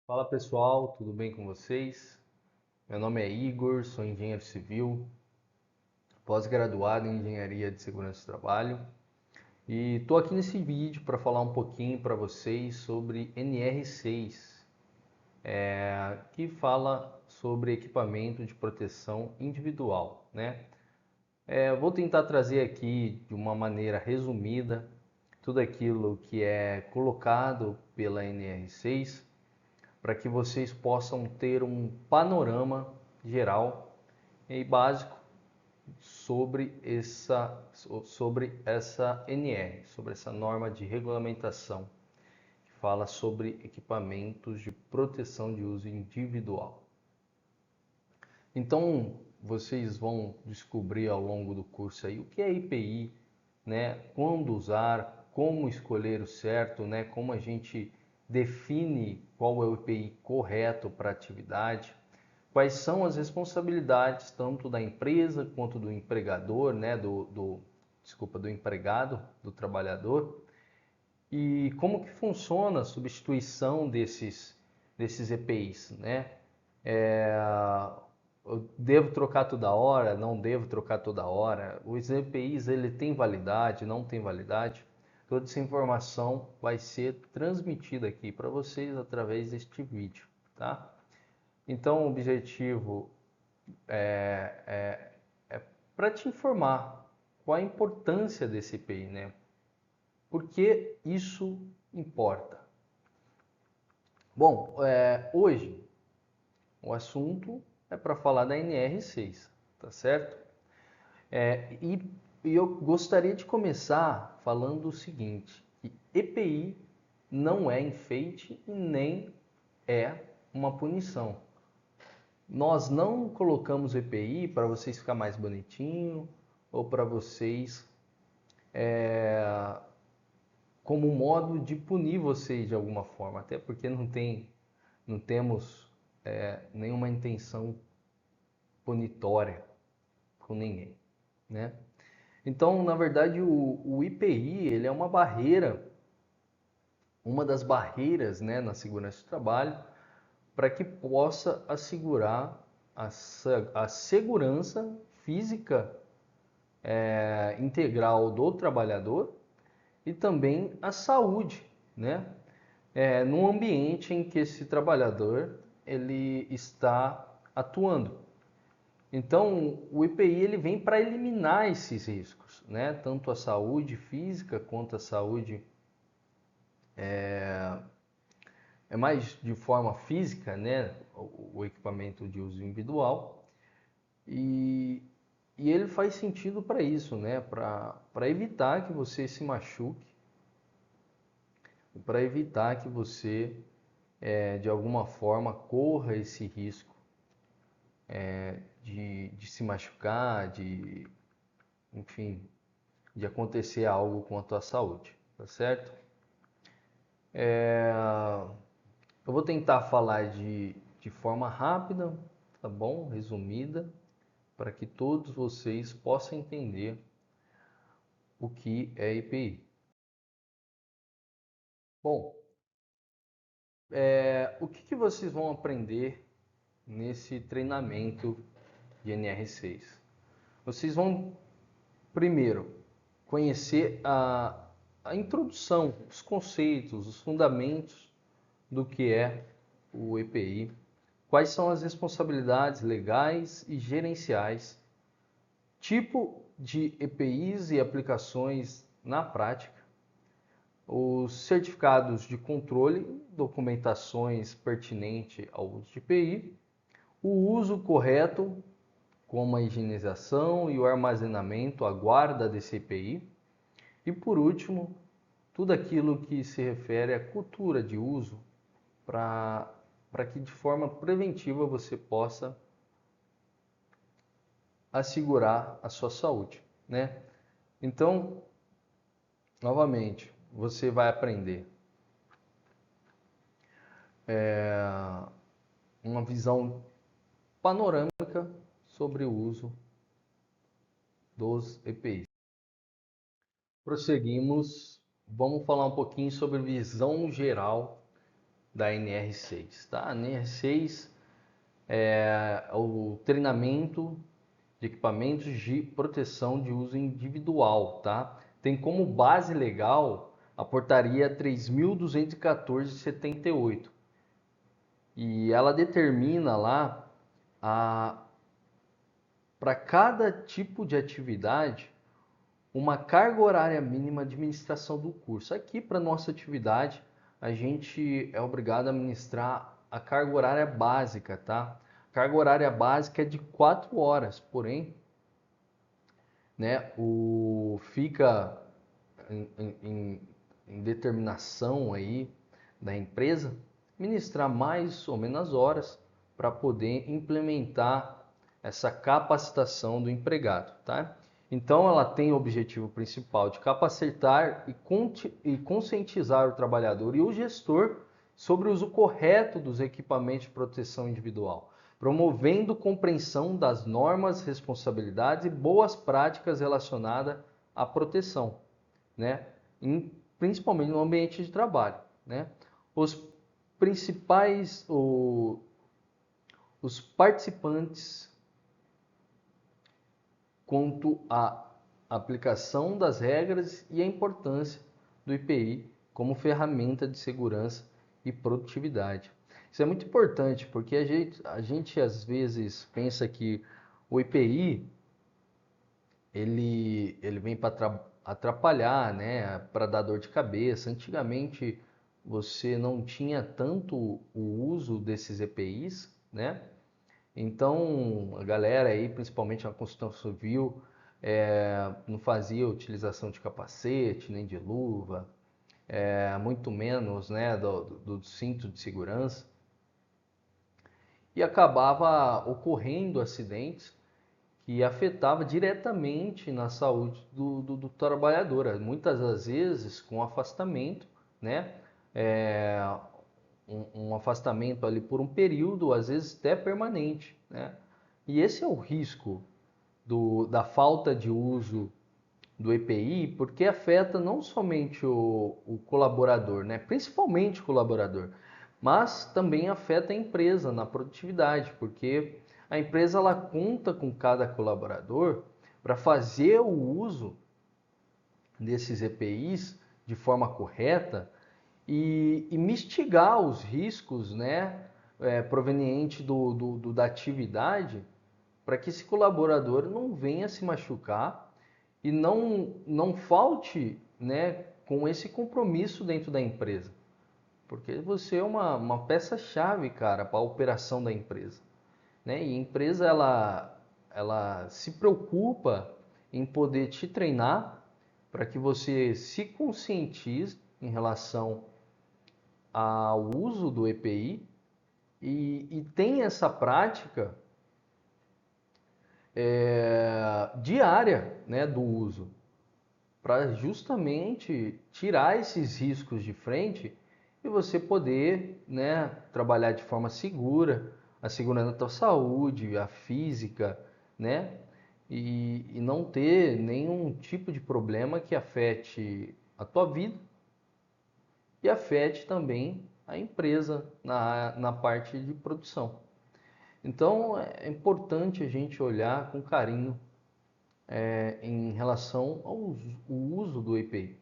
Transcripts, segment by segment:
Fala pessoal, tudo bem com vocês? Meu nome é Igor, sou engenheiro civil, pós-graduado em engenharia de segurança do trabalho e estou aqui nesse vídeo para falar um pouquinho para vocês sobre NR6, que fala sobre equipamento de proteção individual, né? Vou tentar trazer aqui de uma maneira resumida tudo aquilo que é colocado pela NR6 para que vocês possam ter um panorama geral e básico sobre essa NR, sobre essa norma de regulamentação que fala sobre equipamentos de proteção de uso individual. Então, vocês vão descobrir ao longo do curso aí o que é IPI, né? Quando usar, como escolher o certo, né? Como a gente define qual é o IPI correto para a atividade, quais são as responsabilidades tanto da empresa quanto do empregador, né? Do empregado, do trabalhador, e como que funciona a substituição desses EPIs, né? É, eu devo trocar toda hora, não devo trocar toda hora. Os EPIs ele tem validade, não tem validade. Toda essa informação vai ser transmitida aqui para vocês através deste vídeo, tá? Então o objetivo é para te informar qual a importância desse EPI, né? Por que isso importa? Bom, hoje o assunto é para falar da NR6, tá certo? É, e, e eu gostaria de começar falando o seguinte, que EPI não é enfeite e nem é uma punição. Nós não colocamos EPI para vocês ficar mais bonitinho ou para vocês como modo de punir vocês de alguma forma, até porque não temos nenhuma intenção punitória com ninguém, né? Então, na verdade, o IPI ele é uma barreira, uma das barreiras, né, na segurança do trabalho, para que possa assegurar a segurança física integral do trabalhador e também a saúde, né? Num ambiente em que esse trabalhador ele está atuando. Então, o IPI ele vem para eliminar esses riscos, né? Tanto a saúde física quanto a saúde é mais de forma física, né? O equipamento de uso individual e, e ele faz sentido para isso, né? Para evitar que você se machuque, para evitar que você de alguma forma corra esse risco de se machucar, enfim, de acontecer algo com a tua saúde, tá certo? Eu vou tentar falar de forma rápida, tá bom? Resumida, para que todos vocês possam entender o que é IPI. Bom, o que vocês vão aprender nesse treinamento de NR6? Vocês vão, primeiro, conhecer a introdução, os conceitos, os fundamentos do que é o EPI, quais são as responsabilidades legais e gerenciais, tipo de EPIs e aplicações na prática, os certificados de controle, documentações pertinentes ao uso de EPI, o uso correto, como a higienização e o armazenamento, a guarda desse EPI, e por último, tudo aquilo que se refere à cultura de uso para que de forma preventiva você possa assegurar a sua saúde, né? Então, novamente, você vai aprender uma visão panorâmica sobre o uso dos EPIs. Prosseguimos, vamos falar um pouquinho sobre visão geral da NR6, tá? A NR6 é o treinamento de equipamentos de proteção de uso individual, tá? Tem como base legal a portaria 3.214 de 78 e ela determina lá para cada tipo de atividade uma carga horária mínima de administração do curso. Aqui, para nossa atividade, a gente é obrigado a administrar a carga horária básica, tá? A carga horária básica é de 4 horas, porém, né, fica em determinação aí da empresa ministrar mais ou menos horas para poder implementar essa capacitação do empregado, tá? Então ela tem o objetivo principal de capacitar e conscientizar o trabalhador e o gestor sobre o uso correto dos equipamentos de proteção individual, promovendo compreensão das normas, responsabilidades e boas práticas relacionadas à proteção, né? Principalmente no ambiente de trabalho, né? Os principais, os participantes quanto à aplicação das regras e a importância do IPI como ferramenta de segurança e produtividade. Isso é muito importante porque a gente às vezes pensa que o IPI ele vem para atrapalhar, né, para dar dor de cabeça. Antigamente você não tinha tanto o uso desses EPIs, né? Então a galera aí, principalmente na construção civil, não fazia utilização de capacete nem de luva, muito menos, né, do cinto de segurança, e acabava ocorrendo acidentes que afetava diretamente na saúde do trabalhador, muitas das vezes com afastamento, né? É, um afastamento ali por um período, às vezes até permanente, né? E esse é o risco da falta de uso do EPI, porque afeta não somente o colaborador, né? Principalmente o colaborador, mas também afeta a empresa na produtividade, porque a empresa ela conta com cada colaborador para fazer o uso desses EPIs de forma correta e mitigar os riscos, né, proveniente da atividade, para que esse colaborador não venha se machucar e não falte, né, com esse compromisso dentro da empresa. Porque você é uma peça-chave, cara, para a operação da empresa, né? E a empresa ela se preocupa em poder te treinar para que você se conscientize em relação ao uso do EPI e tenha essa prática diária, né, do uso, para justamente tirar esses riscos de frente e você poder, né, trabalhar de forma segura, assegurando a tua saúde, a física, né, e não ter nenhum tipo de problema que afete a tua vida e afete também a empresa na parte de produção. Então é importante a gente olhar com carinho em relação ao uso do EPI.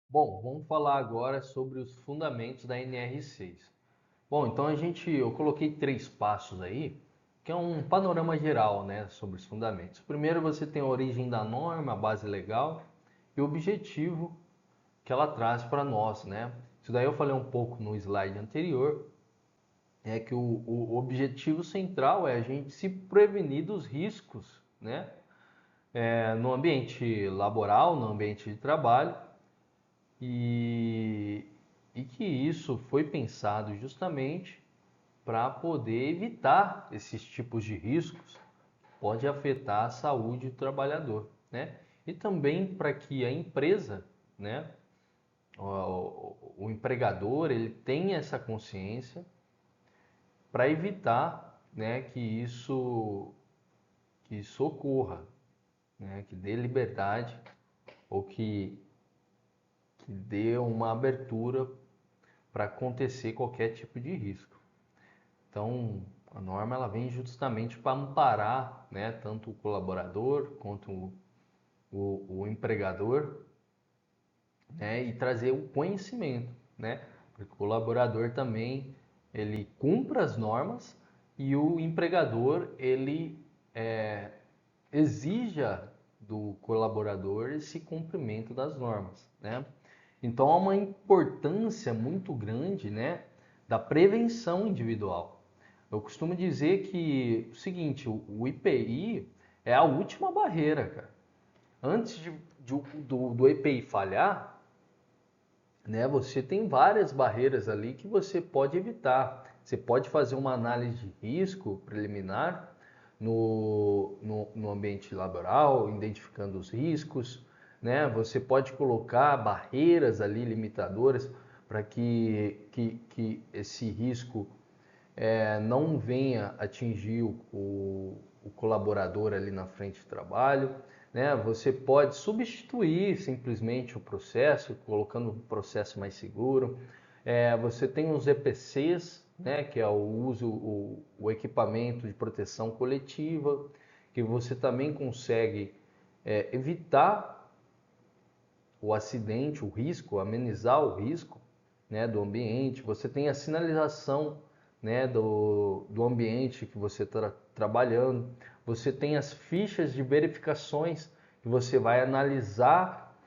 Bom, vamos falar agora sobre os fundamentos da NR6. Bom, então eu coloquei 3 passos aí, que é um panorama geral, né, sobre os fundamentos. Primeiro você tem a origem da norma, a base legal e o objetivo que ela traz para nós, né? Isso daí eu falei um pouco no slide anterior, é que o objetivo central é a gente se prevenir dos riscos, né? No ambiente laboral, no ambiente de trabalho, e, e que isso foi pensado justamente para poder evitar esses tipos de riscos que pode afetar a saúde do trabalhador, né? E também para que a empresa, né, o empregador, ele tenha essa consciência para evitar, né, que isso ocorra, né, que dê liberdade ou que que dê uma abertura para acontecer qualquer tipo de risco. Então, a norma ela vem justamente para amparar, né, tanto o colaborador quanto o empregador, né, e trazer o conhecimento, né, porque o colaborador também ele cumpra as normas e o empregador ele exija do colaborador esse cumprimento das normas, né? Então há uma importância muito grande, né, da prevenção individual. Eu costumo dizer que o seguinte, o IPI é a última barreira, cara. Antes do EPI falhar, né, você tem várias barreiras ali que você pode evitar. Você pode fazer uma análise de risco preliminar no ambiente laboral, identificando os riscos, né? Você pode colocar barreiras ali limitadoras para que esse risco não venha atingir o colaborador ali na frente de trabalho, né? Você pode substituir simplesmente o processo, colocando um processo mais seguro. Você tem os EPCs, né? Que é o equipamento de proteção coletiva, que você também consegue evitar o acidente, o risco, amenizar o risco, né, do ambiente. Você tem a sinalização, né, do ambiente que você está trabalhando. Você tem as fichas de verificações que você vai analisar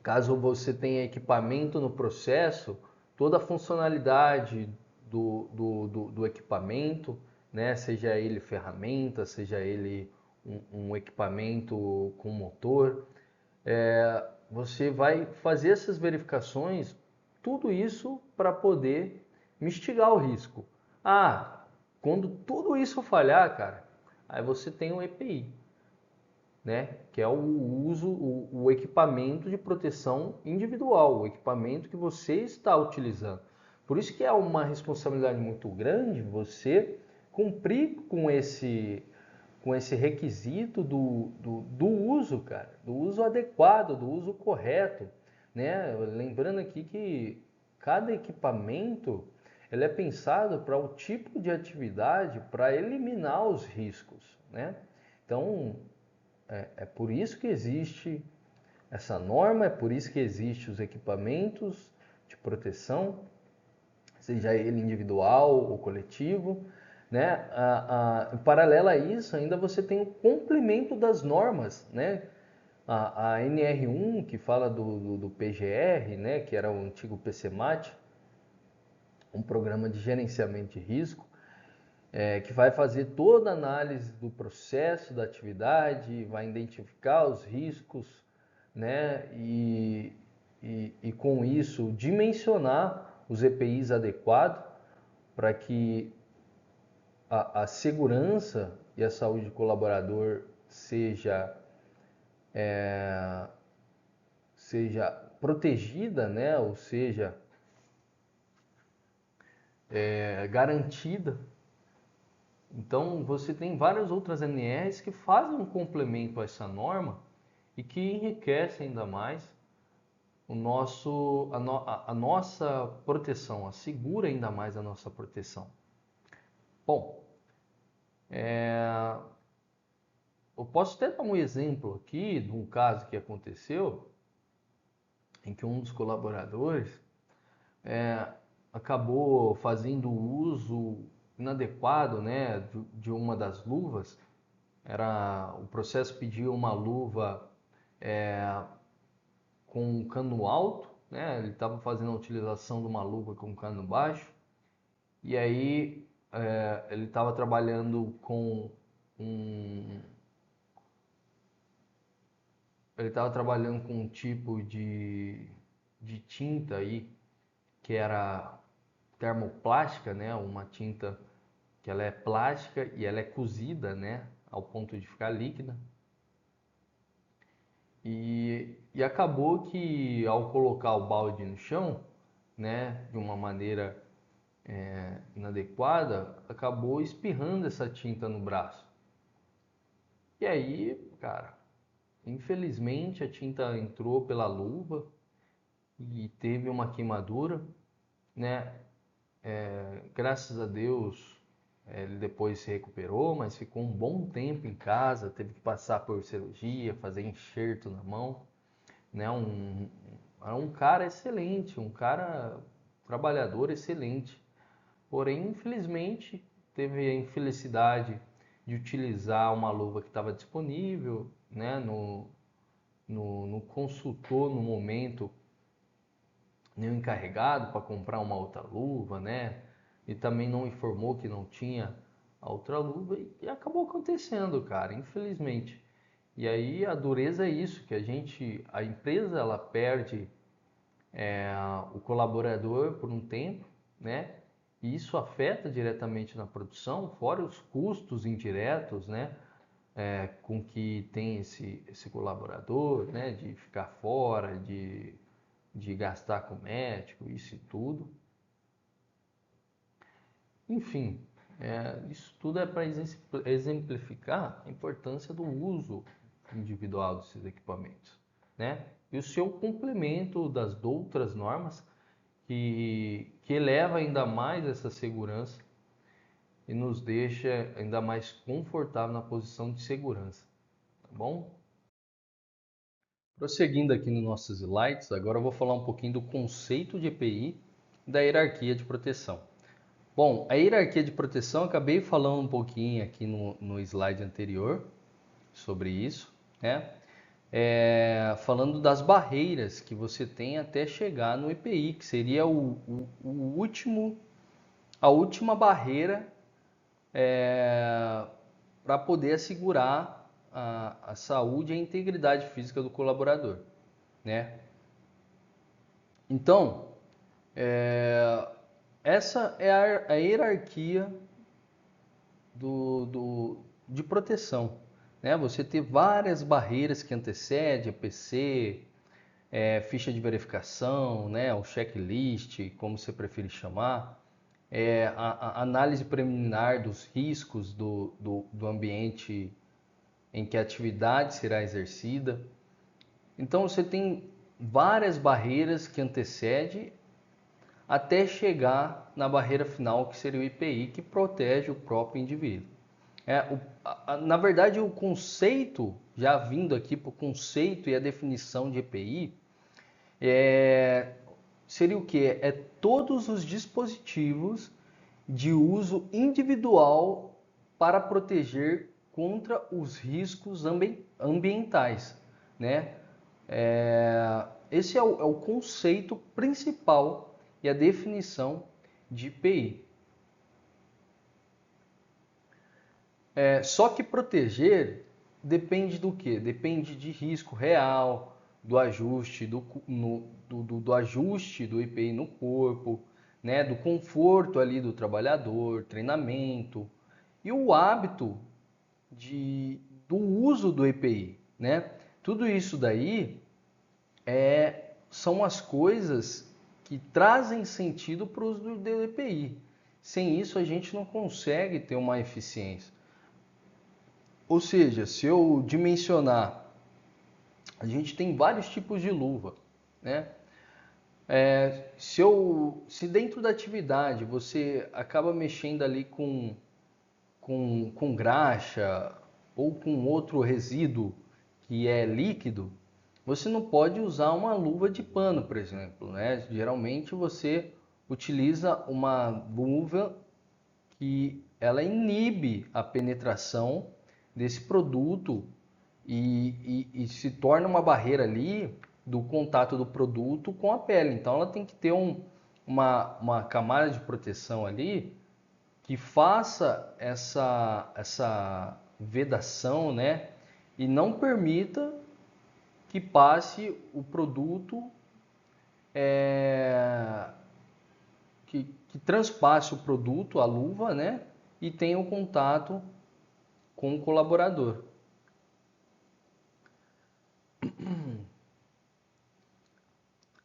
caso você tenha equipamento no processo, toda a funcionalidade do equipamento, né, seja ele ferramenta, seja ele um equipamento com motor. Você vai fazer essas verificações, tudo isso para poder mitigar o risco. Quando tudo isso falhar, cara, aí você tem o EPI, né? Que é o equipamento de proteção individual, o equipamento que você está utilizando. Por isso que é uma responsabilidade muito grande você cumprir com esse requisito do uso, cara, do uso adequado, do uso correto, né? Lembrando aqui que cada equipamento ele é pensado para o tipo de atividade, para eliminar os riscos, né? Então, é por isso que existe essa norma, é por isso que existem os equipamentos de proteção, seja ele individual ou coletivo, né? Em paralelo a isso, ainda você tem o complemento das normas, né? A NR1, que fala do PGR, né? Que era o antigo PCMAT, um programa de gerenciamento de risco, que vai fazer toda a análise do processo, da atividade, vai identificar os riscos, né? E com isso dimensionar os EPIs adequados para que a segurança e a saúde do colaborador seja protegida, né? Ou seja, garantida. Então, você tem várias outras NRs que fazem um complemento a essa norma e que enriquecem ainda mais a nossa proteção, assegura ainda mais a nossa proteção. Bom, eu posso até dar um exemplo aqui de um caso que aconteceu em que um dos colaboradores acabou fazendo uso inadequado, né, de uma das luvas. O processo pedia uma luva com um cano alto, né? Ele estava fazendo a utilização de uma luva com cano baixo e aí ele estava trabalhando com um tipo de tinta aí que era termoplástica, né? Uma tinta que ela é plástica e ela é cozida, né? Ao ponto de ficar líquida. E acabou que ao colocar o balde no chão, né? De uma maneira inadequada, acabou espirrando essa tinta no braço. E aí, cara, infelizmente a tinta entrou pela luva, e teve uma queimadura, né? Graças a Deus, ele depois se recuperou, mas ficou um bom tempo em casa, teve que passar por cirurgia, fazer enxerto na mão, né? Era um cara excelente, um cara trabalhador excelente. Porém, infelizmente, teve a infelicidade de utilizar uma luva que estava disponível, né? No consultor no momento nenhum encarregado para comprar uma outra luva, né? E também não informou que não tinha a outra luva e acabou acontecendo, cara, infelizmente. E aí a dureza é isso, que a empresa ela perde o colaborador por um tempo, né? E isso afeta diretamente na produção, fora os custos indiretos, né? Com que tem esse colaborador, né? De ficar fora, de gastar com médico, isso e tudo. Enfim, isso tudo é para exemplificar a importância do uso individual desses equipamentos, né? E o seu complemento das outras normas que eleva ainda mais essa segurança e nos deixa ainda mais confortável na posição de segurança, tá bom? Prosseguindo aqui nos nossos slides, agora eu vou falar um pouquinho do conceito de EPI e da hierarquia de proteção. Bom, a hierarquia de proteção, eu acabei falando um pouquinho aqui no slide anterior sobre isso, né? Falando das barreiras que você tem até chegar no EPI, que seria a última barreira para poder assegurar a saúde e a integridade física do colaborador, né? Então, essa é a hierarquia de proteção, né? Você ter várias barreiras que antecedem a PC, ficha de verificação, né? O checklist, como você preferir chamar, a análise preliminar dos riscos do ambiente em que a atividade será exercida. Então você tem várias barreiras que antecedem até chegar na barreira final, que seria o IPI, que protege o próprio indivíduo. Na verdade, o conceito, já vindo aqui para o conceito e a definição de EPI, seria o que? É todos os dispositivos de uso individual para proteger contra os riscos ambientais, né? Esse é o conceito principal e a definição de IPI. Só que proteger depende do que? Depende de risco real, do ajuste do ajuste do IPI no corpo, né? Do conforto ali do trabalhador, treinamento e o hábito do uso do EPI, né? Tudo isso daí são as coisas que trazem sentido para o uso do EPI. Sem isso a gente não consegue ter uma eficiência. Ou seja, se eu dimensionar, a gente tem vários tipos de luva, né? Se dentro da atividade você acaba mexendo ali com graxa ou com outro resíduo que é líquido, você não pode usar uma luva de pano, por exemplo, né? Geralmente você utiliza uma luva que ela inibe a penetração desse produto e se torna uma barreira ali do contato do produto com a pele. Então ela tem que ter uma camada de proteção ali que faça essa vedação, né? E não permita que passe o produto, que transpasse o produto, a luva, né? E tenha um contato com o colaborador.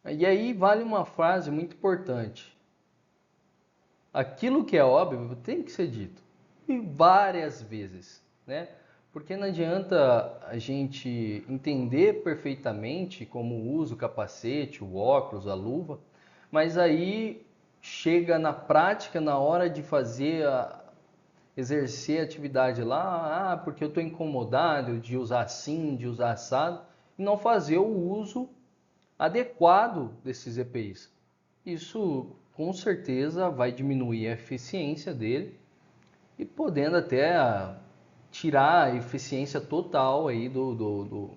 E aí vale uma frase muito importante. Aquilo que é óbvio tem que ser dito. E várias vezes, né? Porque não adianta a gente entender perfeitamente como usa o capacete, o óculos, a luva, mas aí chega na prática, na hora de fazer, exercer a atividade lá, porque eu estou incomodado de usar assim, de usar assado, e não fazer o uso adequado desses EPIs. Isso com certeza vai diminuir a eficiência dele e podendo até tirar a eficiência total aí do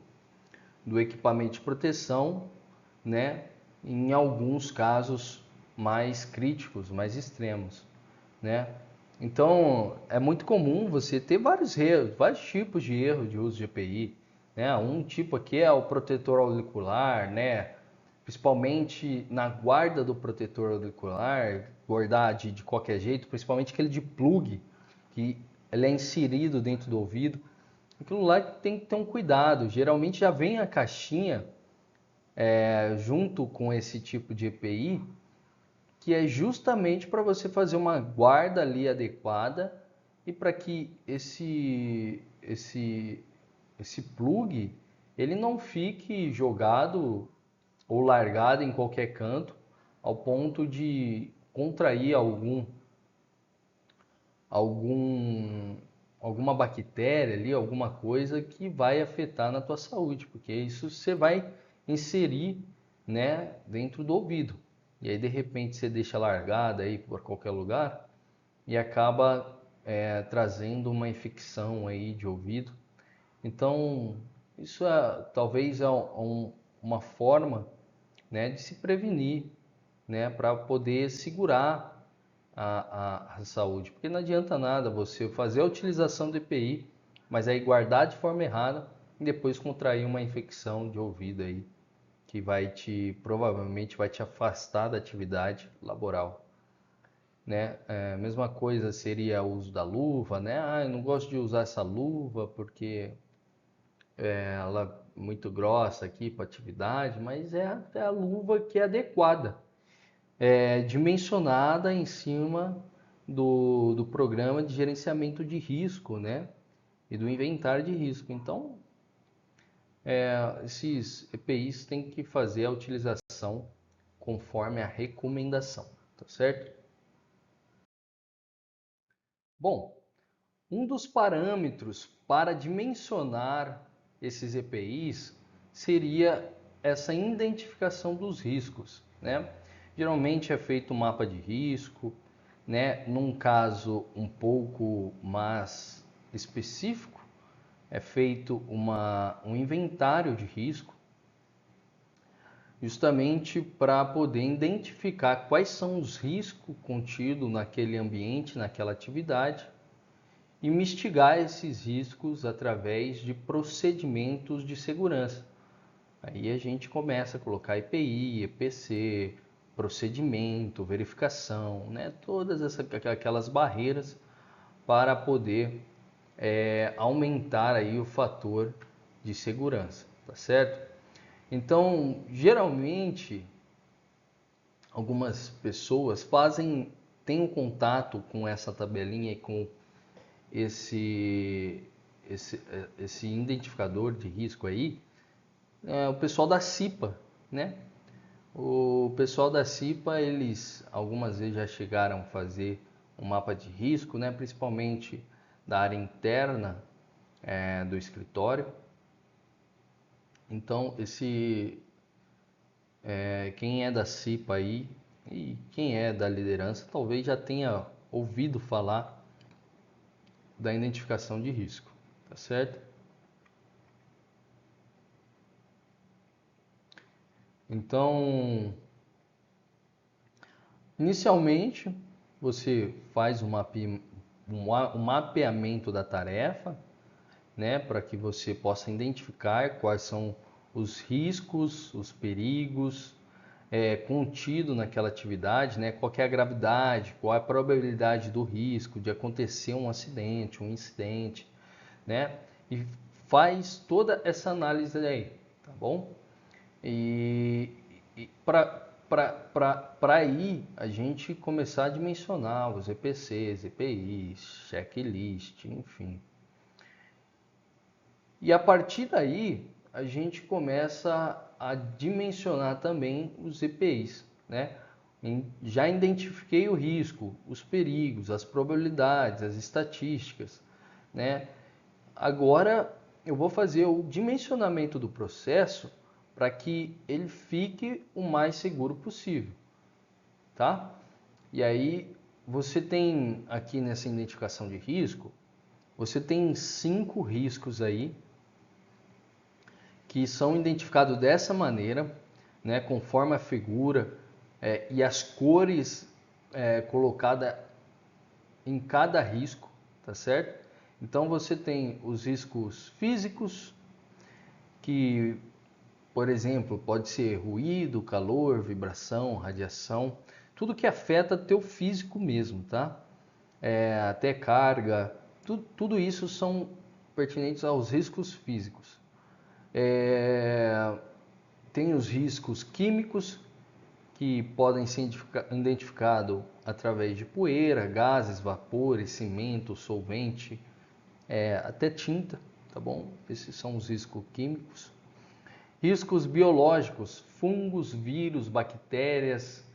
equipamento de proteção, né? Em alguns casos mais críticos, mais extremos, né? Então é muito comum você ter vários erros, vários tipos de erro de uso de EPI, né? Um tipo aqui é o protetor auricular, né? Principalmente na guarda do protetor auricular, guardar de qualquer jeito, principalmente aquele de plug, que ele é inserido dentro do ouvido. Aquilo lá tem que ter um cuidado. Geralmente já vem a caixinha junto com esse tipo de EPI, que é justamente para você fazer uma guarda ali adequada e para que esse plug ele não fique jogado ou largado em qualquer canto ao ponto de contrair algum alguma bactéria ali, alguma coisa que vai afetar na tua saúde, porque isso você vai inserir, né, dentro do ouvido. E aí de repente você deixa largada aí por qualquer lugar e acaba trazendo uma infecção aí de ouvido. Então isso talvez uma forma, né, de se prevenir, né, para poder segurar a saúde. Porque não adianta nada você fazer a utilização do EPI, mas aí guardar de forma errada e depois contrair uma infecção de ouvido aí, que provavelmente vai te afastar da atividade laboral. Né? Mesma coisa seria o uso da luva, né? Eu não gosto de usar essa luva porque ela é muito grossa aqui para atividade, mas é até a luva que é adequada, dimensionada em cima do programa de gerenciamento de risco, né? E do inventário de risco. Então, esses EPIs têm que fazer a utilização conforme a recomendação, tá certo? Bom, um dos parâmetros para dimensionar esses EPIs seria essa identificação dos riscos, né? Geralmente é feito um mapa de risco, né? Num caso um pouco mais específico, é feito um inventário de risco, justamente para poder identificar quais são os riscos contidos naquele ambiente, naquela atividade, e mitigar esses riscos através de procedimentos de segurança. Aí a gente começa a colocar EPI, EPC, procedimento, verificação, né? Todas aquelas barreiras para poder aumentar aí o fator de segurança, tá certo? Então, geralmente, algumas pessoas têm um contato com essa tabelinha e com esse, esse identificador de risco aí, o pessoal da CIPA, né? O pessoal da CIPA, eles algumas vezes já chegaram a fazer um mapa de risco, né? Principalmente da área interna do escritório. Então, quem é da CIPA aí e quem é da liderança talvez já tenha ouvido falar da identificação de risco, tá certo? Então, inicialmente, você faz um mapeamento da tarefa, né, para que você possa identificar quais são os riscos, os perigos contido naquela atividade, né, qual que é a gravidade, qual é a probabilidade do risco de acontecer um acidente, um incidente, né, e faz toda essa análise aí, tá bom? E para aí a gente começar a dimensionar os EPCs, EPIs, checklist, enfim. E a partir daí, a gente começa a dimensionar também os EPIs, né? Já identifiquei o risco, os perigos, as probabilidades, as estatísticas, né? Agora eu vou fazer o dimensionamento do processo para que ele fique o mais seguro possível, tá? E aí você tem aqui nessa identificação de risco, você tem 5 riscos aí que são identificados dessa maneira, né, conforme a figura e as cores colocadas em cada risco, tá certo? Então você tem os riscos físicos, que, por exemplo, pode ser ruído, calor, vibração, radiação, tudo que afeta teu físico mesmo, tá? Até carga, tudo isso são pertinentes aos riscos físicos. Tem os riscos químicos, que podem ser identificados através de poeira, gases, vapores, cimento, solvente, até tinta, tá bom? Esses são os riscos químicos. Riscos biológicos, fungos, vírus, bactérias,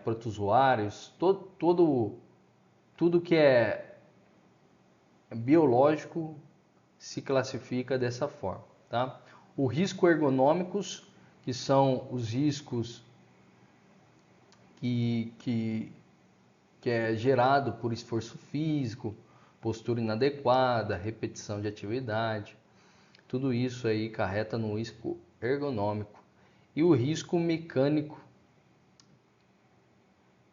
protozoários, tudo que é biológico se classifica dessa forma, tá? O risco ergonômicos, que são os riscos que é gerado por esforço físico, postura inadequada, repetição de atividade. Tudo isso aí acarreta no risco ergonômico. E o risco mecânico.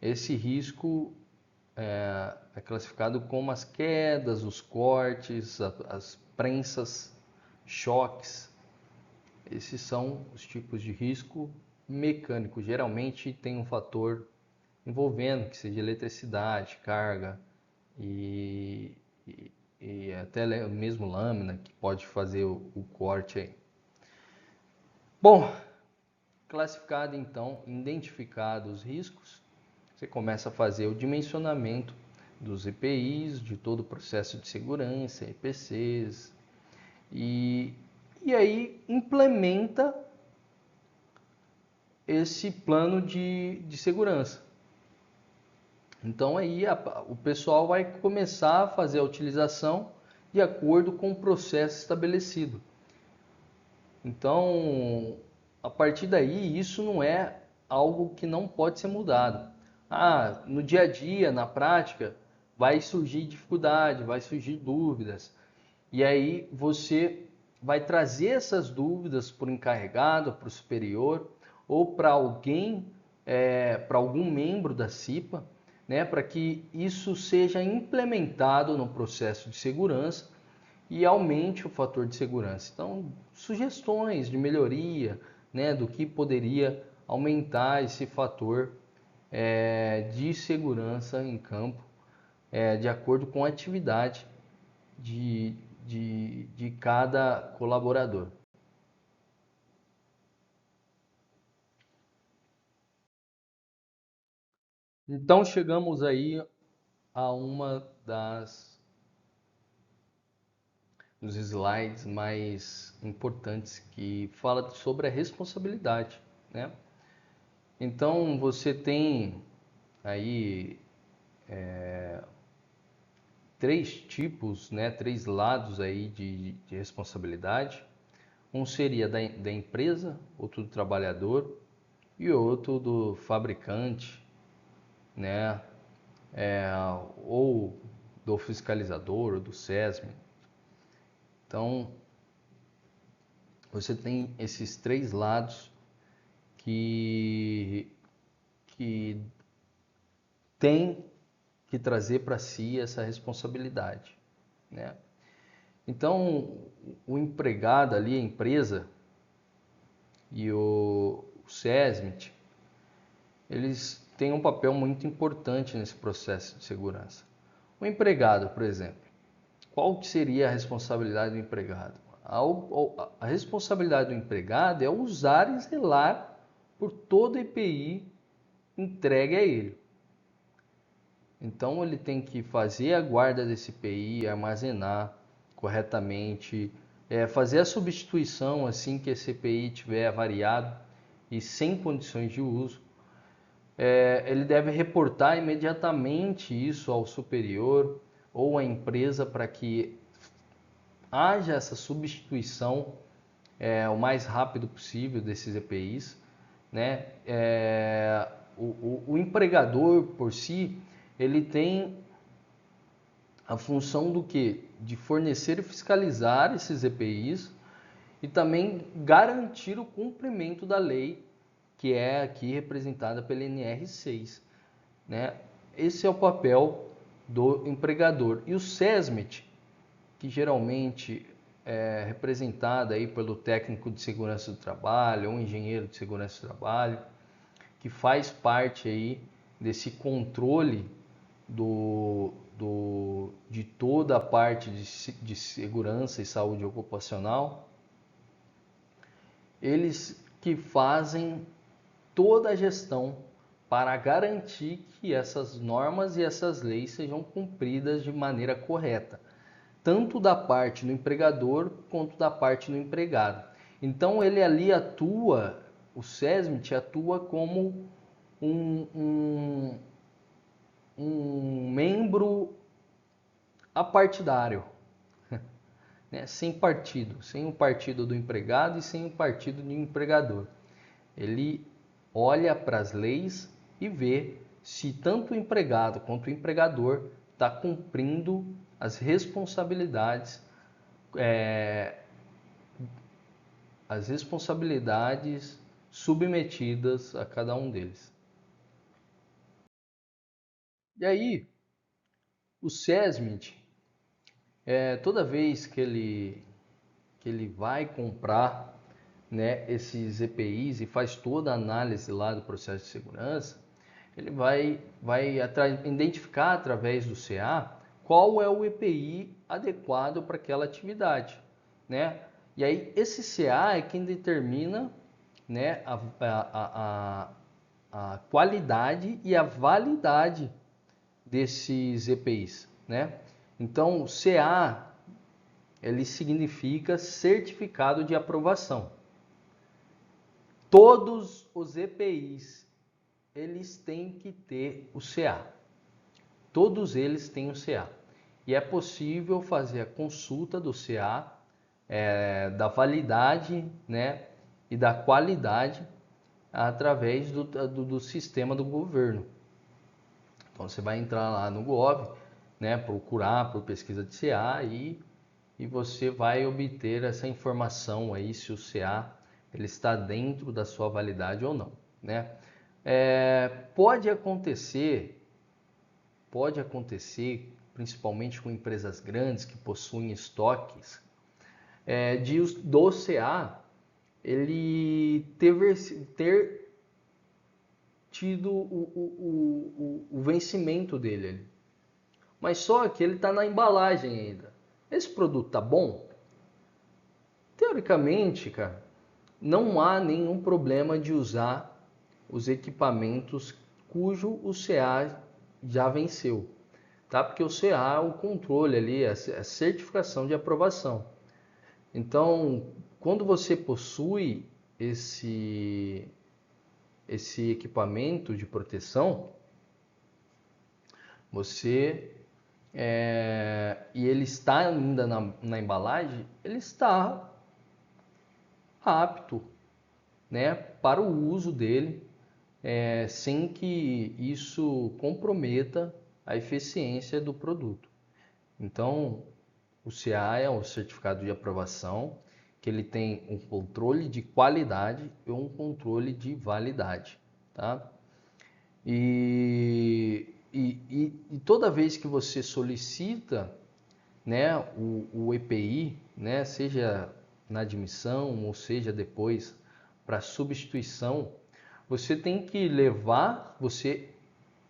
Esse risco é classificado como as quedas, os cortes, as prensas, choques. Esses são os tipos de risco mecânico. Geralmente tem um fator envolvendo, que seja eletricidade, carga e, e até mesmo lâmina, que pode fazer o corte aí. Bom, classificado então, identificados os riscos, você começa a fazer o dimensionamento dos EPIs, de todo o processo de segurança, EPCs, e aí implementa esse plano de segurança. Então aí o pessoal vai começar a fazer a utilização de acordo com o processo estabelecido. Então, a partir daí, isso não é algo que não pode ser mudado. No dia a dia, na prática, vai surgir dificuldade, vai surgir dúvidas. E aí você vai trazer essas dúvidas para o encarregado, para o superior, ou para alguém, para algum membro da CIPA, né, para que isso seja implementado no processo de segurança e aumente o fator de segurança. Então, sugestões de melhoria, né, do que poderia aumentar esse fator de segurança em campo, de acordo com a atividade de cada colaborador. Então, chegamos aí a uma dos slides mais importantes, que fala sobre a responsabilidade, né? Então você tem aí três tipos, né? Três lados aí de responsabilidade. Um seria da empresa, outro do trabalhador e outro do fabricante, né? Ou do fiscalizador, ou do SESM. Então, você tem esses três lados que, que tem que trazer para si essa responsabilidade, né? Então, o empregado ali, a empresa e o SESMIT, eles têm um papel muito importante nesse processo de segurança. O empregado, por exemplo, qual que seria a responsabilidade do empregado? A responsabilidade do empregado é usar e zelar por todo EPI entregue a ele. Então ele tem que fazer a guarda desse EPI, armazenar corretamente, fazer a substituição assim que esse EPI tiver variado e sem condições de uso. Ele deve reportar imediatamente isso ao superior ou à empresa para que haja essa substituição o mais rápido possível desses EPIs, né? O empregador por si, ele tem a função do quê? De fornecer e fiscalizar esses EPIs e também garantir o cumprimento da lei, que é aqui representada pela NR6, né? Esse é o papel do empregador. E o SESMIT, que geralmente é representada aí pelo técnico de segurança do trabalho ou engenheiro de segurança do trabalho, que faz parte aí desse controle de toda a parte de segurança e saúde ocupacional. Eles que fazem toda a gestão para garantir que essas normas e essas leis sejam cumpridas de maneira correta, tanto da parte do empregador quanto da parte do empregado. Então ele ali atua, o SESMIT atua como um membro apartidário, né? Sem partido, sem o partido do empregado e sem o partido do empregador. Ele olha para as leis e vê se tanto o empregado quanto o empregador está cumprindo as responsabilidades submetidas a cada um deles. E aí, o SESMIT, toda vez que ele vai comprar, né, esses EPIs e faz toda a análise lá do processo de segurança, ele vai identificar através do CA qual é o EPI adequado para aquela atividade, né? E aí esse CA é quem determina, né, a qualidade e a validade desses EPIs, né? Então, o CA, ele significa certificado de aprovação. Todos os EPIs, eles têm que ter o CA. Todos eles têm o CA. E é possível fazer a consulta do CA, da validade, né, e da qualidade através do sistema do governo. Então você vai entrar lá no Gov, né, procurar por pesquisa de CA e você vai obter essa informação aí se o CA ele está dentro da sua validade ou não, né? Pode acontecer, principalmente com empresas grandes que possuem estoques, do CA ele ter tido o vencimento dele. Mas só que ele está na embalagem ainda. Esse produto tá bom? Teoricamente, cara, não há nenhum problema de usar os equipamentos cujo o CA já venceu, tá? Porque o CA é o controle ali, a certificação de aprovação. Então, quando você possui esse equipamento de proteção, e ele está ainda na embalagem, ele está apto, né, para o uso dele, sem que isso comprometa a eficiência do produto. Então, o CA é um certificado de aprovação que ele tem um controle de qualidade e um controle de validade, tá? E toda vez que você solicita, né, o EPI, né, seja na admissão ou seja depois para substituição, você tem que levar,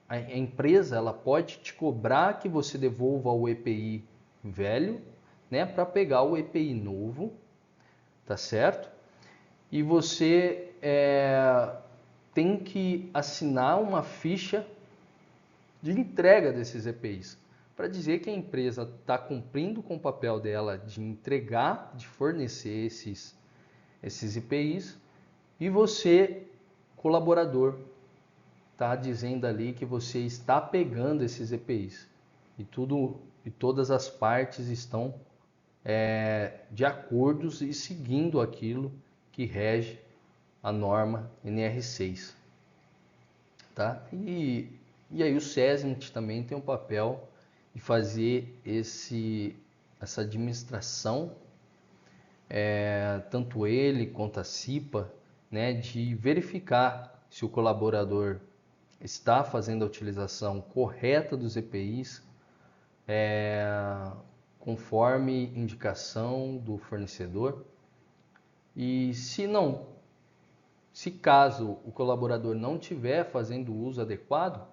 a empresa ela pode te cobrar que você devolva o EPI velho, né, para pegar o EPI novo, tá certo? E você tem que assinar uma ficha de entrega desses EPIs. para dizer que a empresa está cumprindo com o papel dela de entregar, de fornecer esses EPIs, e você, colaborador, está dizendo ali que você está pegando esses EPIs e todas as partes estão de acordos e seguindo aquilo que rege a norma NR6, tá? E aí o SESMIT também tem um papel de fazer essa administração, tanto ele quanto a CIPA, né, de verificar se o colaborador está fazendo a utilização correta dos EPIs, conforme indicação do fornecedor. E se caso o colaborador não estiver fazendo o uso adequado,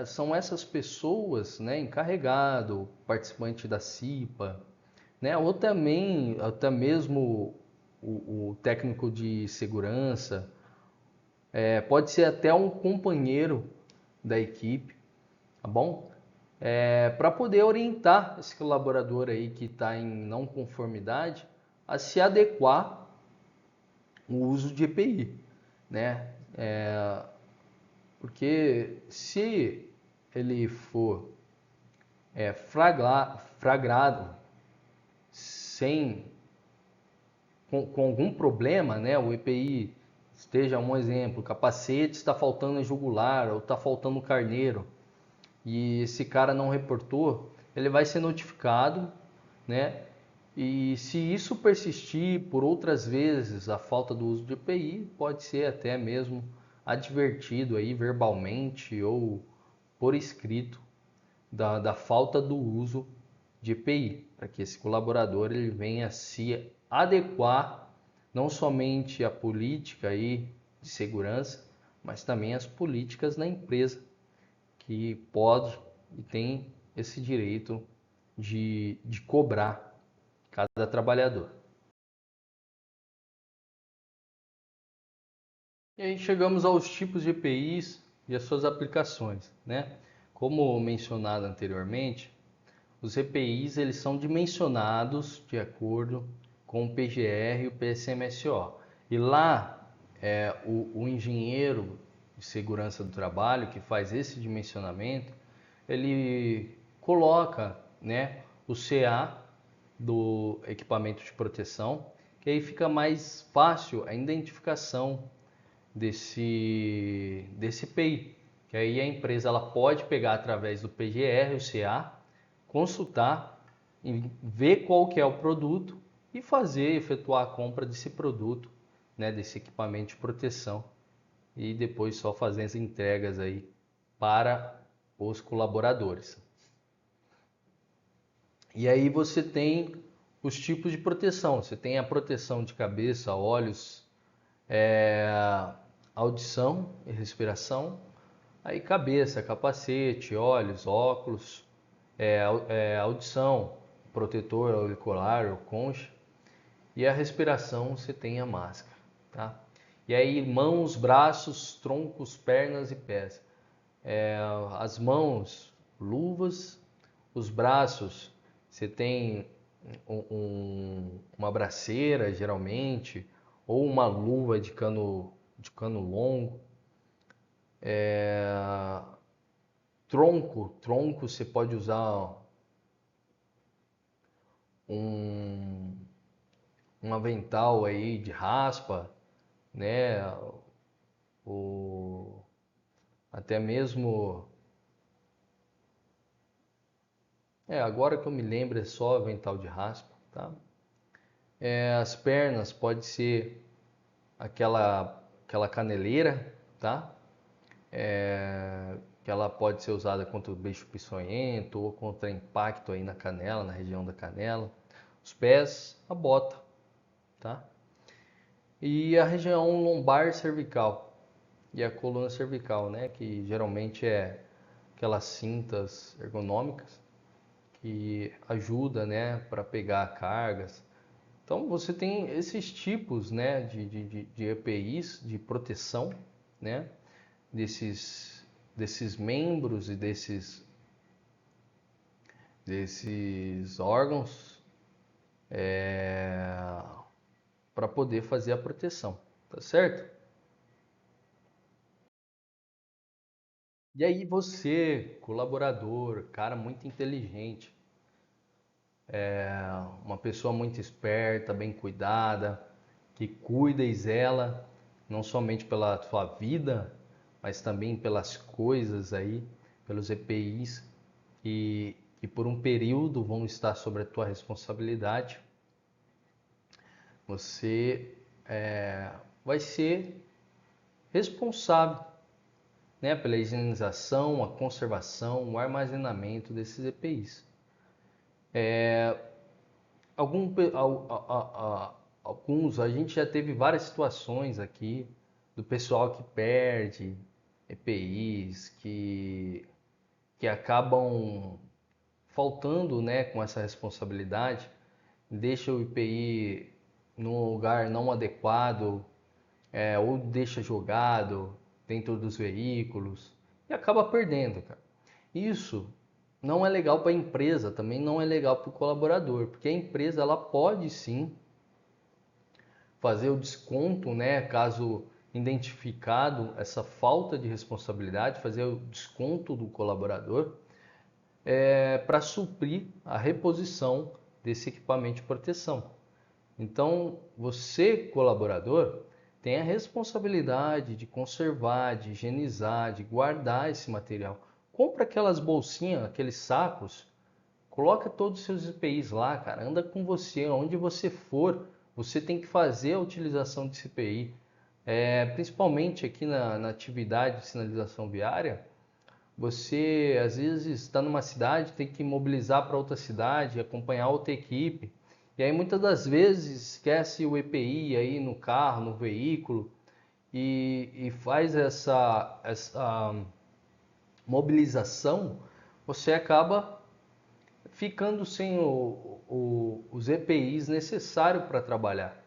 são essas pessoas, né, encarregado, participante da CIPA, né, ou também até mesmo o técnico de segurança, pode ser até um companheiro da equipe, tá bom? Para poder orientar esse colaborador aí que está em não conformidade a se adequar ao uso de EPI, né? Porque se ele for flagrado com algum problema, né? O EPI esteja, um exemplo, o capacete está faltando jugular ou está faltando carneiro, e esse cara não reportou, ele vai ser notificado, né? E se isso persistir por outras vezes, a falta do uso de EPI, pode ser até mesmo advertido aí verbalmente ou por escrito da falta do uso de EPI, para que esse colaborador ele venha se adequar não somente à política aí de segurança, mas também às políticas na empresa, que pode e tem esse direito de cobrar cada trabalhador. E aí chegamos aos tipos de EPIs e as suas aplicações, né? Como mencionado anteriormente, os EPIs eles são dimensionados de acordo com o PGR e o PSMSO. E lá o engenheiro de segurança do trabalho que faz esse dimensionamento, ele coloca, né, o CA do equipamento de proteção, que aí fica mais fácil a identificação desse EPI, que aí a empresa ela pode pegar através do PGR, o CA, consultar, ver qual que é o produto e efetuar a compra desse produto, né, desse equipamento de proteção, e depois só fazer as entregas aí para os colaboradores. E aí você tem os tipos de proteção. Você tem a proteção de cabeça, olhos, audição e respiração. Aí cabeça, capacete, olhos, óculos, audição, protetor auricular ou concha. E a respiração você tem a máscara, tá? E aí mãos, braços, troncos, pernas e pés. As mãos, luvas. Os braços, você tem uma braceira, geralmente, ou uma luva de cano longo. Tronco, você pode usar um avental aí de raspa, né? Até mesmo, agora que eu me lembro é só avental de raspa, tá? As pernas pode ser aquela caneleira, tá? Que ela pode ser usada contra o beiço peçonhento ou contra impacto aí na canela, na região da canela. Os pés, a bota, tá? E a região lombar cervical e a coluna cervical, né? Que geralmente é aquelas cintas ergonômicas que ajuda, né, para pegar cargas. Então você tem esses tipos, né, de EPIs de proteção, né, desses membros e desses desses órgãos para poder fazer a proteção, tá certo? E aí você, colaborador, cara muito inteligente, uma pessoa muito esperta, bem cuidada, que cuida e zela não somente pela sua vida, mas também pelas coisas aí, pelos EPIs que por um período vão estar sobre a tua responsabilidade. Você vai ser responsável, né, pela higienização, a conservação, o armazenamento desses EPIs. Alguns, a gente já teve várias situações aqui do pessoal que perde EPIs, que acabam faltando, né, com essa responsabilidade, deixa o EPI num lugar não adequado, ou deixa jogado dentro dos veículos e acaba perdendo, cara. Isso não é legal para a empresa, também não é legal para o colaborador, porque a empresa ela pode sim fazer o desconto, né, caso identificado essa falta de responsabilidade, fazer o desconto do colaborador para suprir a reposição desse equipamento de proteção. Então, você, colaborador, tem a responsabilidade de conservar, de higienizar, de guardar esse material. Compra aquelas bolsinhas, aqueles sacos, coloca todos os seus EPIs lá, cara. Anda com você, onde você for, você tem que fazer a utilização de CPI. Principalmente aqui na atividade de sinalização viária, você às vezes está numa cidade, tem que mobilizar para outra cidade, acompanhar outra equipe. E aí muitas das vezes esquece o EPI aí no carro, no veículo e faz essa mobilização, você acaba ficando sem os EPIs necessários para trabalhar.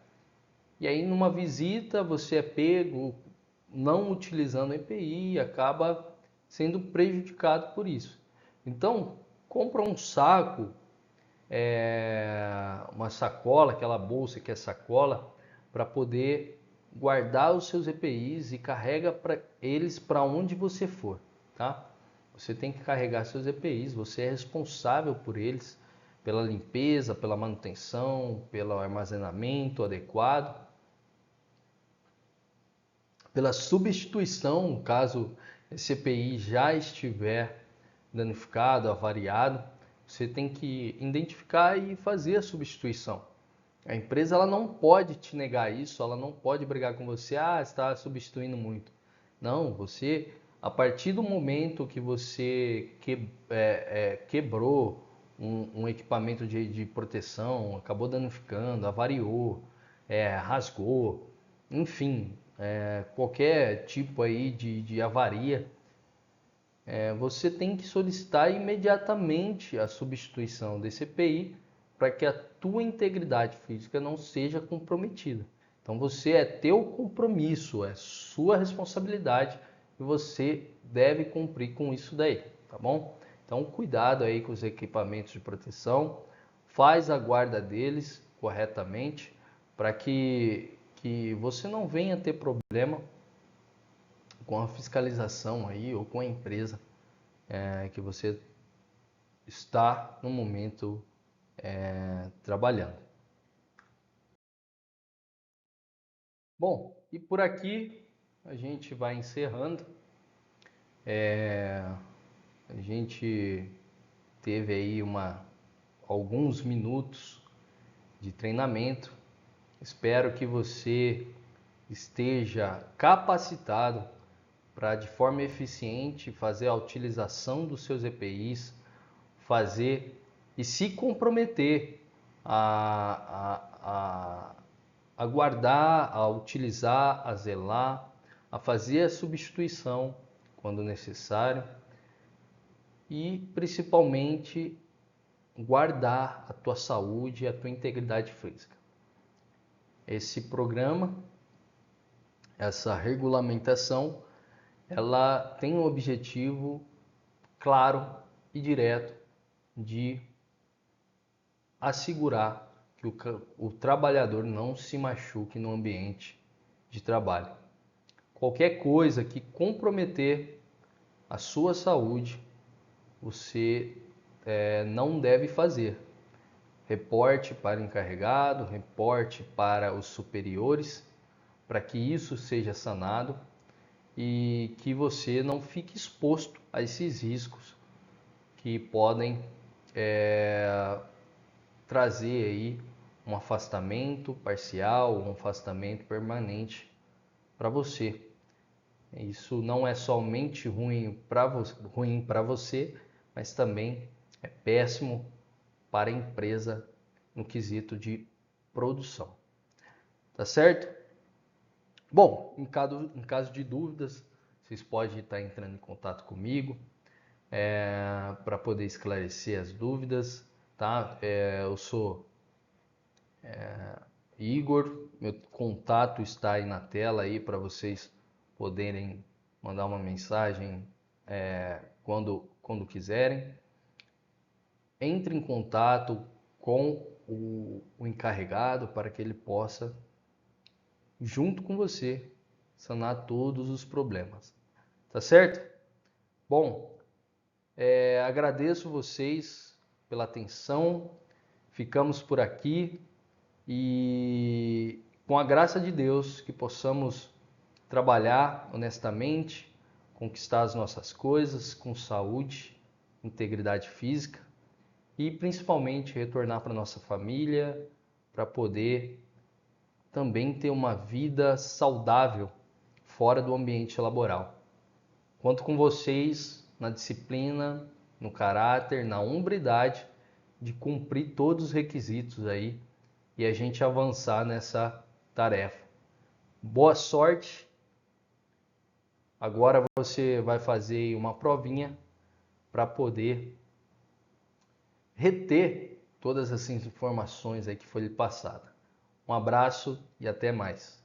E aí numa visita você é pego não utilizando o EPI e acaba sendo prejudicado por isso. Então, compra um saco, uma sacola, aquela bolsa que é sacola, para poder guardar os seus EPIs e carrega eles para onde você for, tá? Você tem que carregar seus EPIs, você é responsável por eles, pela limpeza, pela manutenção, pelo armazenamento adequado, pela substituição, caso esse EPI já estiver danificado, avariado, você tem que identificar e fazer a substituição. A empresa ela não pode te negar isso, ela não pode brigar com você, está substituindo muito. Não, você, a partir do momento que você quebrou um equipamento de proteção, acabou danificando, avariou, rasgou, enfim, qualquer tipo aí de avaria, você tem que solicitar imediatamente a substituição desse EPI para que a tua integridade física não seja comprometida. Então você é teu compromisso, é sua responsabilidade e você deve cumprir com isso daí, tá bom? Então cuidado aí com os equipamentos de proteção, faz a guarda deles corretamente para que você não venha ter problema com a fiscalização aí ou com a empresa que você está no momento trabalhando. Bom, e por aqui a gente vai encerrando. A gente teve aí alguns minutos de treinamento. Espero que você esteja capacitado para de forma eficiente fazer a utilização dos seus EPIs, fazer e se comprometer a guardar, a utilizar, a zelar, a fazer a substituição quando necessário e principalmente guardar a tua saúde e a tua integridade física. Esse programa, essa regulamentação, ela tem um objetivo claro e direto de assegurar que o trabalhador não se machuque no ambiente de trabalho. Qualquer coisa que comprometer a sua saúde, você não deve fazer. Reporte para o encarregado, reporte para os superiores, para que isso seja sanado e que você não fique exposto a esses riscos que podem trazer aí um afastamento parcial, um afastamento permanente para você. Isso não é somente ruim para você, mas também é péssimo para a empresa no quesito de produção. Tá certo? Bom, em caso de dúvidas, vocês podem estar entrando em contato comigo para poder esclarecer as dúvidas, tá? Eu sou Igor, meu contato está aí na tela aí para vocês poderem mandar uma mensagem quando quiserem. Entre em contato com o encarregado para que ele possa, junto com você, sanar todos os problemas. Tá certo? Bom, agradeço vocês pela atenção. Ficamos por aqui e com a graça de Deus que possamos trabalhar honestamente, conquistar as nossas coisas com saúde, integridade física e principalmente retornar para nossa família, para poder também ter uma vida saudável fora do ambiente laboral. Conto com vocês na disciplina, no caráter, na hombridade de cumprir todos os requisitos aí e a gente avançar nessa tarefa. Boa sorte! Agora você vai fazer uma provinha para poder reter todas essas informações aí que foi lhe passada. Um abraço e até mais.